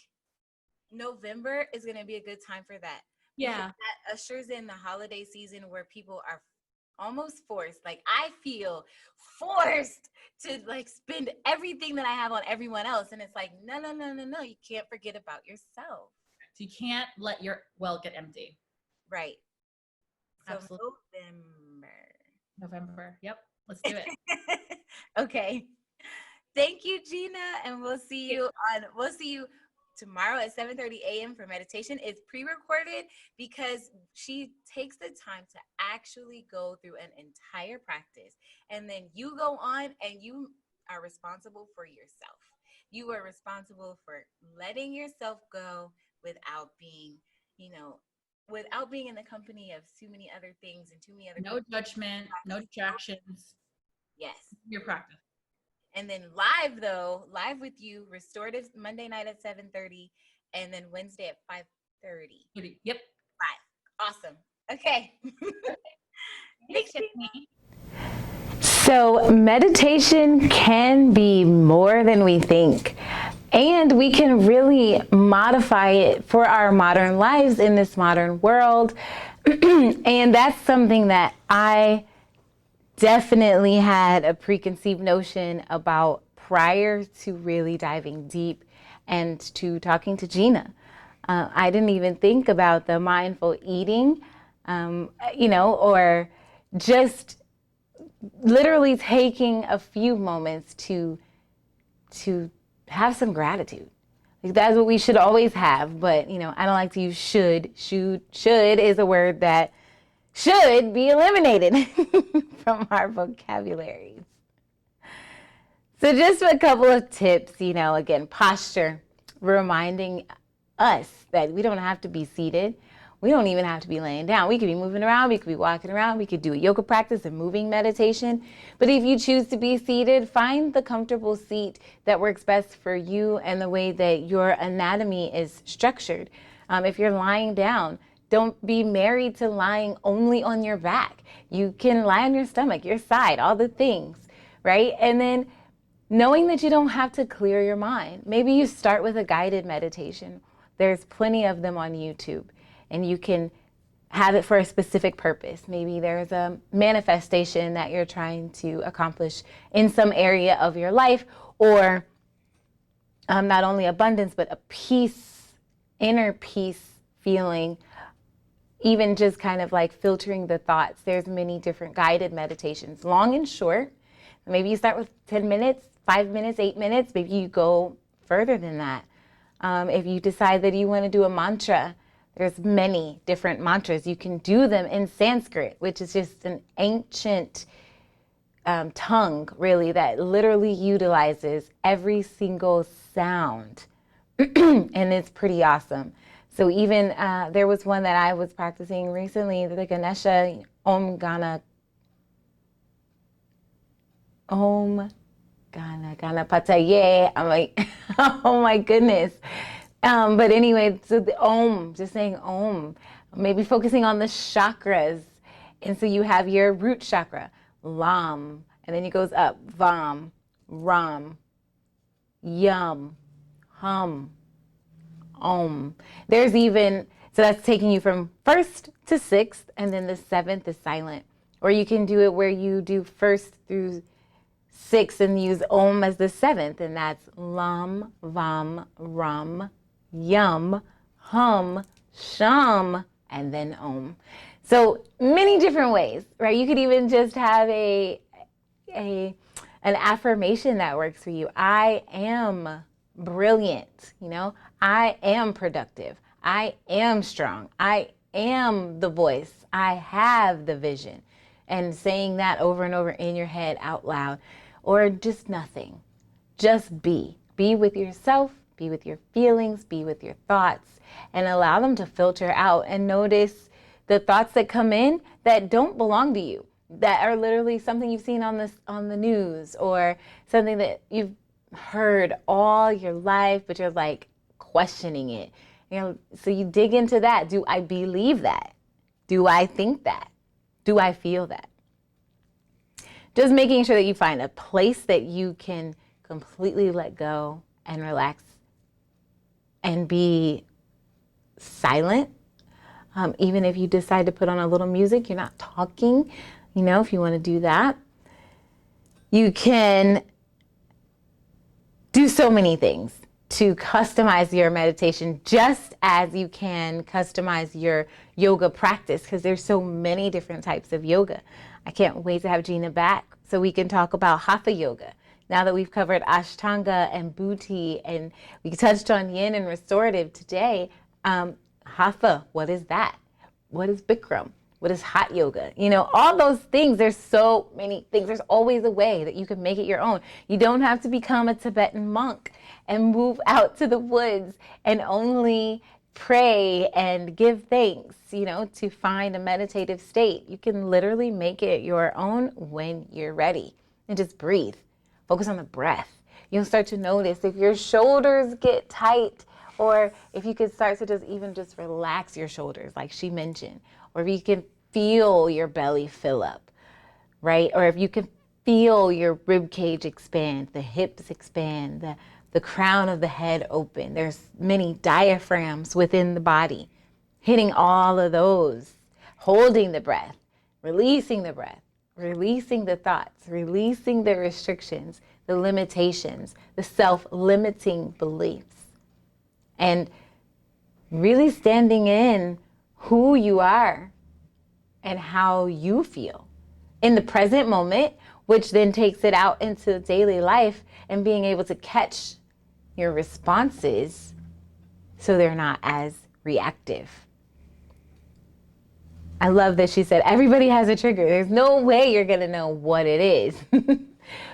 [SPEAKER 1] November is going to be a good time for that.
[SPEAKER 2] Yeah.
[SPEAKER 1] That ushers in the holiday season where people are almost forced. Like I feel forced to like spend everything that I have on everyone else. And it's like, no. You can't forget about yourself.
[SPEAKER 2] So you can't let your well get empty.
[SPEAKER 1] Right. So
[SPEAKER 2] absolutely. November. Yep. Let's do it.
[SPEAKER 1] Okay. Thank you, Gina. And we'll see you tomorrow at 7:30 a.m. for meditation. It's pre-recorded because she takes the time to actually go through an entire practice. And then you go on and you are responsible for yourself. You are responsible for letting yourself go without being, without being in the company of too many other things and too many other
[SPEAKER 2] no judgment, no distractions.
[SPEAKER 1] Yes.
[SPEAKER 2] Your practice.
[SPEAKER 1] And then live with you, restorative Monday night at 7:30, and then Wednesday at 5:30.
[SPEAKER 2] Yep.
[SPEAKER 1] 5. Awesome. Okay.
[SPEAKER 2] Thanks, Tiffany.
[SPEAKER 1] So meditation can be more than we think, and we can really modify it for our modern lives in this modern world. And that's something that I definitely had a preconceived notion about prior to really diving deep and to talking to Gina. I didn't even think about the mindful eating, or just literally taking a few moments to have some gratitude. Like, that's what we should always have, but I don't like to use should. Should is a word that should be eliminated from our vocabularies. So just a couple of tips, again, posture, reminding us that we don't have to be seated. We don't even have to be laying down. We could be moving around. We could be walking around. We could do a yoga practice and moving meditation. But if you choose to be seated, find the comfortable seat that works best for you and the way that your anatomy is structured. If you're lying down, don't be married to lying only on your back. You can lie on your stomach, your side, all the things, right? And then knowing that you don't have to clear your mind. Maybe you start with a guided meditation. There's plenty of them on YouTube, and you can have it for a specific purpose. Maybe there's a manifestation that you're trying to accomplish in some area of your life, or not only abundance, but a peace, inner peace feeling, even just kind of like filtering the thoughts. There's many different guided meditations, long and short. Maybe you start with 10 minutes, 5 minutes, 8 minutes. Maybe you go further than that. If you decide that you want to do a mantra, there's many different mantras. You can do them in Sanskrit, which is just an ancient tongue, really, that literally utilizes every single sound. And it's pretty awesome. So even there was one that I was practicing recently, the Ganesha Om Gana Pataye. I'm like, oh my goodness. But anyway, so the Om, just saying Om, maybe focusing on the chakras. And so you have your root chakra, Lam, and then it goes up, Vam, Ram, Yum, Hum, Om. There's even, so that's taking you from first to sixth, and then the seventh is silent. Or you can do it where you do first through six and use Om as the seventh, and that's Lam, Vam, Ram, Yum, Hum, Sham, and then Om. So many different ways, right? You could even just have an affirmation that works for you. I am brilliant, I am productive. I am strong. I am the voice. I have the vision. And saying that over and over in your head out loud, or just nothing. Just be. Be with yourself, be with your feelings, be with your thoughts, and allow them to filter out, and notice the thoughts that come in that don't belong to you, that are literally something you've seen on the news, or something that you've heard all your life, but you're like questioning it. So you dig into that. Do I believe that? Do I think that? Do I feel that? Just making sure that you find a place that you can completely let go and relax and be silent. Even if you decide to put on a little music, you're not talking, if you want to do that. You can do so many things to customize your meditation, just as you can customize your yoga practice, because there's so many different types of yoga. I can't wait to have Gina back so we can talk about Hatha yoga. Now that we've covered Ashtanga and Bhuti, and we touched on Yin and restorative today, Hatha, what is that? What is Bikram? What is hot yoga? All those things. There's so many things. There's always a way that you can make it your own. You don't have to become a Tibetan monk and move out to the woods and only pray and give thanks, to find a meditative state. You can literally make it your own when you're ready. And just breathe. Focus on the breath. You'll start to notice if your shoulders get tight, or if you could start to just relax your shoulders, like she mentioned, or if you can feel your belly fill up, right? Or if you can feel your rib cage expand, the hips expand, the crown of the head open. There's many diaphragms within the body. Hitting all of those holding the breath, releasing the breath, releasing the thoughts, releasing the restrictions, the limitations, the self-limiting beliefs, and really standing in who you are and how you feel in the present moment, which then takes it out into daily life and being able to catch your responses so they're not as reactive. I love that she said, everybody has a trigger. There's no way you're going to know what it is.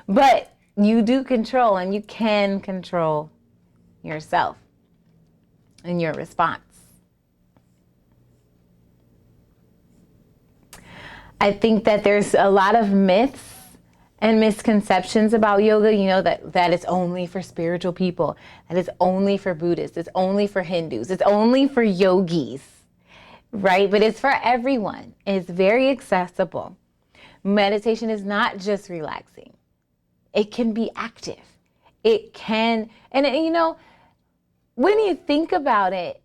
[SPEAKER 1] But you do control, and you can control yourself and your response. I think that there's a lot of myths and misconceptions about yoga, you know, that it's only for spiritual people, that it's only for Buddhists, it's only for Hindus, it's only for yogis, right? But it's for everyone. It's very accessible. Meditation is not just relaxing. It can be active. It can, and you know, when you think about it,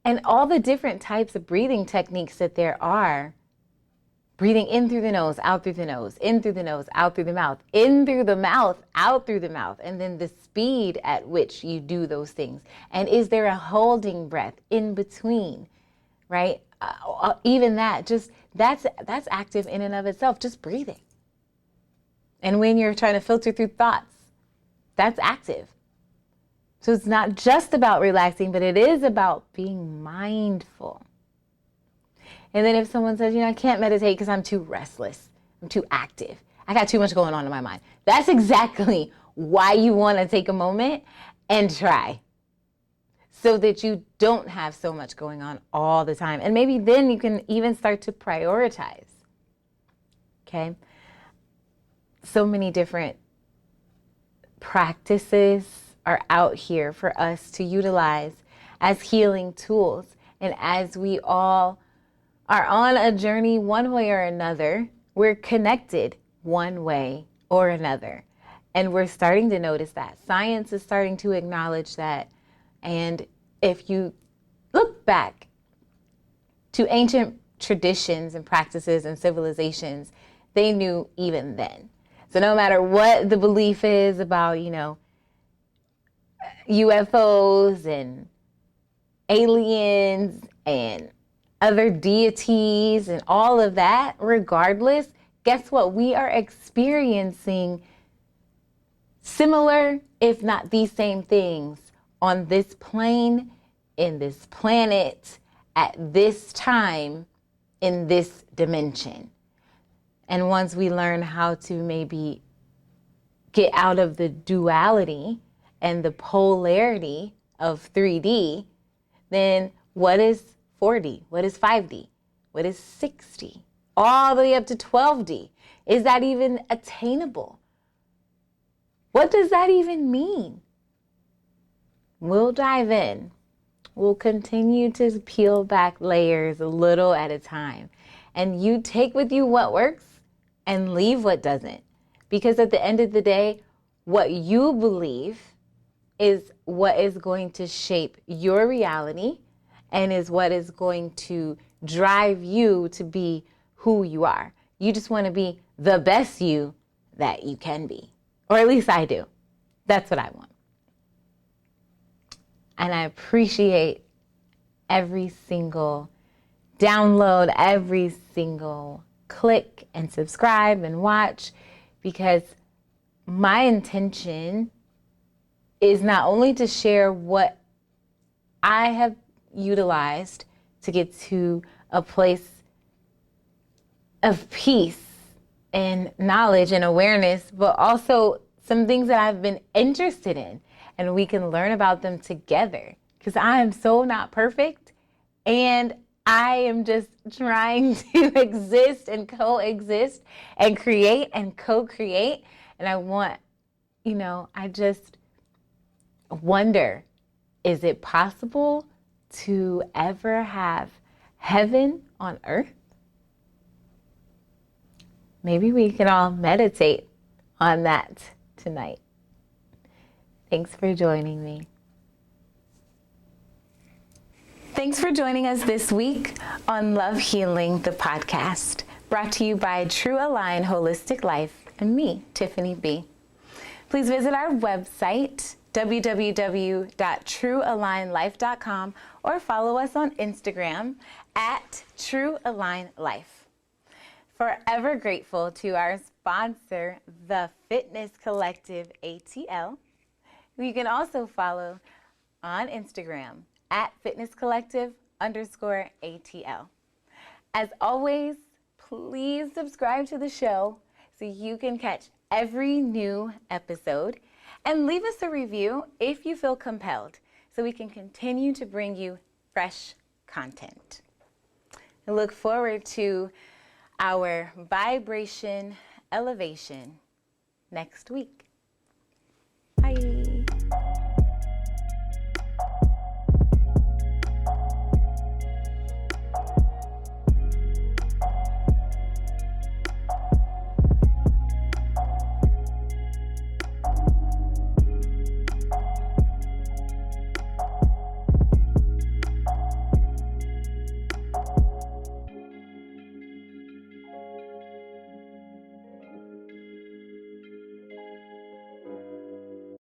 [SPEAKER 1] and all the different types of breathing techniques that there are, breathing in through the nose, out through the nose, in through the nose, out through the mouth, in through the mouth, out through the mouth, and then the speed at which you do those things. And is there a holding breath in between, right? Even that, just that's active in and of itself, just breathing. And when you're trying to filter through thoughts, that's active. So it's not just about relaxing, but it is about being mindful. And then if someone says, you know, I can't meditate because I'm too restless, I'm too active, I got too much going on in my mind. That's exactly why you want to take a moment and try, so that you don't have so much going on all the time. And maybe then you can even start to prioritize. Okay? So many different practices are out here for us to utilize as healing tools. And as we all are on a journey one way or another, we're connected one way or another. And we're starting to notice that. Science is starting to acknowledge that. And if you look back to ancient traditions and practices and civilizations, they knew even then. So no matter what the belief is about, you know, UFOs and aliens and other deities and all of that, regardless, guess what? We are experiencing similar, if not the same things on this plane, in this planet, at this time, in this dimension. And once we learn how to maybe get out of the duality and the polarity of 3D, then what is 4D? What is 5D? What is 6D? All the way up to 12D. Is that even attainable? What does that even mean? We'll dive in. We'll continue to peel back layers a little at a time. And you take with you what works and leave what doesn't. Because at the end of the day, what you believe is what is going to shape your reality and is what is going to drive you to be who you are. You just want to be the best you that you can be. Or at least I do. That's what I want. And I appreciate every single download, every single click and subscribe and watch, because my intention is not only to share what I have utilized to get to a place of peace and knowledge and awareness, but also some things that I've been interested in, and we can learn about them together, because I am so not perfect, and I am just trying to exist and coexist and create and co-create. And I want, you know, I just wonder, is it possible to ever have heaven on earth? Maybe we can all meditate on that tonight. Thanks for joining me. Thanks for joining us this week on Love Healing, the podcast, brought to you by True Align Holistic Life and me, Tiffany B. Please visit our website, www.truealignlife.com, or follow us on Instagram at TrueAlignLife. Forever grateful to our sponsor, the Fitness Collective ATL, who you can also follow on Instagram at fitnesscollective_ATL. As always, please subscribe to the show so you can catch every new episode, and leave us a review if you feel compelled so we can continue to bring you fresh content. I look forward to our vibration elevation next week.